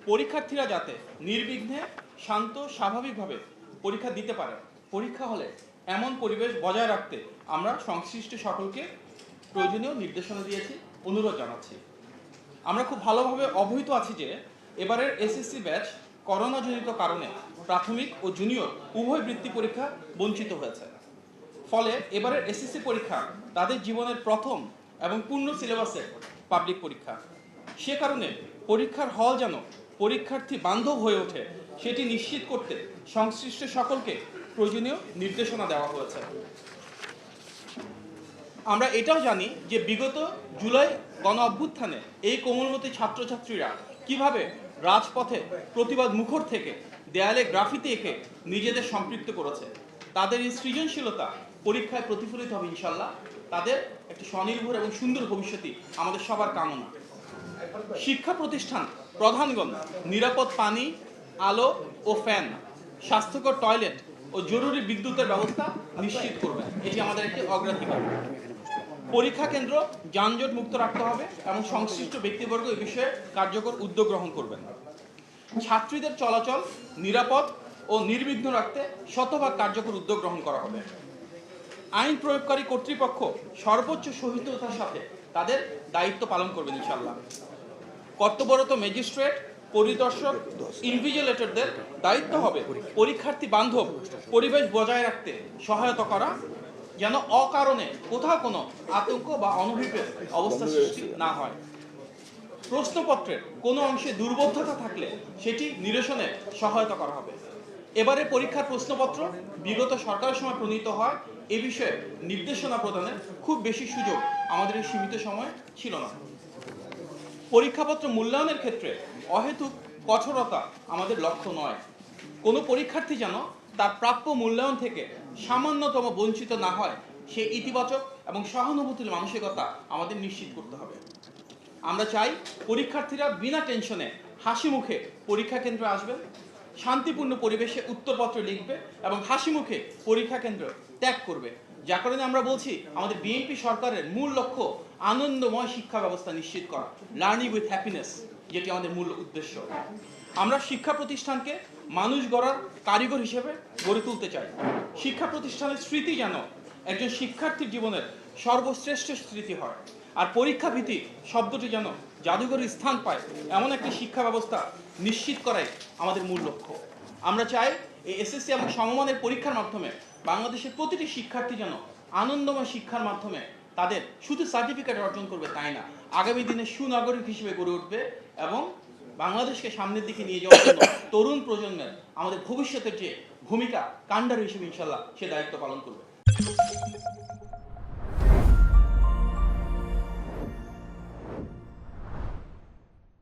পরীক্ষার্থীরা যাতে নির্বিঘ্নে শান্ত স্বাভাবিকভাবে পরীক্ষা দিতে পারে, পরীক্ষা হলে এমন পরিবেশ বজায় রাখতে আমরা সংশ্লিষ্ট সকলকে প্রয়োজনীয় নির্দেশনা দিয়েছি, অনুরোধ জানাচ্ছি। আমরা খুব ভালোভাবে অবহিত আছি যে এবারের এসএসসি ব্যাচ করোনাজনিত কারণে প্রাথমিক ও জুনিয়র উভয় বৃত্তি পরীক্ষা বঞ্চিত হয়েছে। ফলে এবারের এসএসসি পরীক্ষা তাদের জীবনের প্রথম এবং পূর্ণ সিলেবাসে পাবলিক পরীক্ষা। সে কারণে পরীক্ষার হল যেন পরীক্ষার্থী বান্ধব হয়ে ওঠে সেটি নিশ্চিত করতে সংশ্লিষ্ট সকলকে প্রয়োজনীয় নির্দেশনা দেওয়া হয়েছে। আমরা এটাও জানি যে বিগত জুলাই গণ অভ্যুত্থানে এই কোমলমতি ছাত্রছাত্রীরা কিভাবে রাজপথে প্রতিবাদ মুখর থেকে দেয়ালে গ্রাফিতি এঁকে নিজেদের সম্পৃক্ত করেছে। তাদের এই সৃজনশীলতা পরীক্ষায় প্রতিফলিত হবে ইনশাল্লাহ। তাদের একটি স্বনির্ভর এবং সুন্দর ভবিষ্যৎই আমাদের সবার কামনা। শিক্ষা প্রতিষ্ঠান প্রধানগণ নিরাপদ পানি, আলো ও ফ্যান, স্বাস্থ্যকর টয়লেট ও জরুরি বিদ্যুতের ব্যবস্থা নিশ্চিত করবে, এটি আমাদের একটি অগ্রাধিকার। পরীক্ষা কেন্দ্র যানজট মুক্ত রাখতে হবে এবং সংশ্লিষ্ট ব্যক্তিবর্গ এই বিষয়ে কার্যকর উদ্যোগ গ্রহণ করবেন। ছাত্রীদের চলাচল নিরাপদ ও নির্বিঘ্ন রাখতে শতভাগ কার্যকর উদ্যোগ গ্রহণ করা হবে। আইন প্রয়োগকারী কর্তৃপক্ষ সর্বোচ্চ সহিষ্ণুতার সাথে তাদের দায়িত্ব পালন করবেন ইনশাআল্লাহ। কর্তব্যরত ম্যাজিস্ট্রেট, পরিদর্শক, ইনভিজিলেটরদের দায়িত্ব হবে পরীক্ষার্থী বান্ধব পরিবেশ বজায় রাখতে সহায়তা করা, যেন অকারণে কোথাও কোনো আতঙ্ক বা অনভিপ্রেত অবস্থা সৃষ্টি না হয়। প্রশ্নপত্রের কোনো অংশে দুর্বোধ্যতা থাকলে সেটি নিরসনে সহায়তা করা হবে। এবারে পরীক্ষার প্রশ্নপত্র বিগত সরকারের সময় প্রণীত হয়, এ বিষয়ে নির্দেশনা প্রদানের খুব বেশি সুযোগ আমাদের এই সীমিত সময় ছিল না। পরীক্ষাপত্র মূল্যায়নের ক্ষেত্রে অহেতুক কঠোরতা আমাদের লক্ষ্য নয়। কোনো পরীক্ষার্থী যেন তার প্রাপ্য মূল্যায়ন থেকে সামান্যতম বঞ্চিত না হয়, সে ইতিবাচক এবং সহানুভূতির মানসিকতা আমাদের নিশ্চিত করতে হবে। আমরা চাই পরীক্ষার্থীরা বিনা টেনশনে হাসি মুখে পরীক্ষা কেন্দ্রে আসবেন, শান্তিপূর্ণ পরিবেশে উত্তরপত্র লিখবে এবং হাসি মুখে পরীক্ষা কেন্দ্র ত্যাগ করবে। যার কারণে আমরা বলছি আমাদের বিএনপি সরকারের মূল লক্ষ্য আনন্দময় শিক্ষা ব্যবস্থা নিশ্চিত করা, লার্নিং উইথ হ্যাপিনেস, যেটি আমাদের মূল উদ্দেশ্য। আমরা শিক্ষা প্রতিষ্ঠানকে মানুষ গড়ার কারিগর হিসেবে গড়ে তুলতে চাই। শিক্ষা প্রতিষ্ঠানের স্মৃতি যেন একজন শিক্ষার্থীর জীবনের সর্বশ্রেষ্ঠ স্মৃতি হয়, আর পরীক্ষা ভীতি শব্দটি যেন জাদুঘরের স্থান পায় এমন একটি শিক্ষা ব্যবস্থা নিশ্চিত করাই আমাদের মূল লক্ষ্য। আমরা চাই এই এসএসসি এবং সমমানের পরীক্ষার মাধ্যমে বাংলাদেশের প্রতিটি শিক্ষার্থী যেন আনন্দময় শিক্ষার মাধ্যমে তাদের শুধু সার্টিফিকেট অর্জন করবে তাই না, আগামী দিনে সুনাগরিক হিসেবে গড়ে উঠবে এবং বাংলাদেশকে সামনের দিকে নিয়ে যাওয়ার জন্য তরুণ প্রজন্মের আমাদের ভবিষ্যতের যে ভূমিকা কাণ্ডার হিসেবে ইনশাল্লাহ সে দায়িত্ব পালন করবে।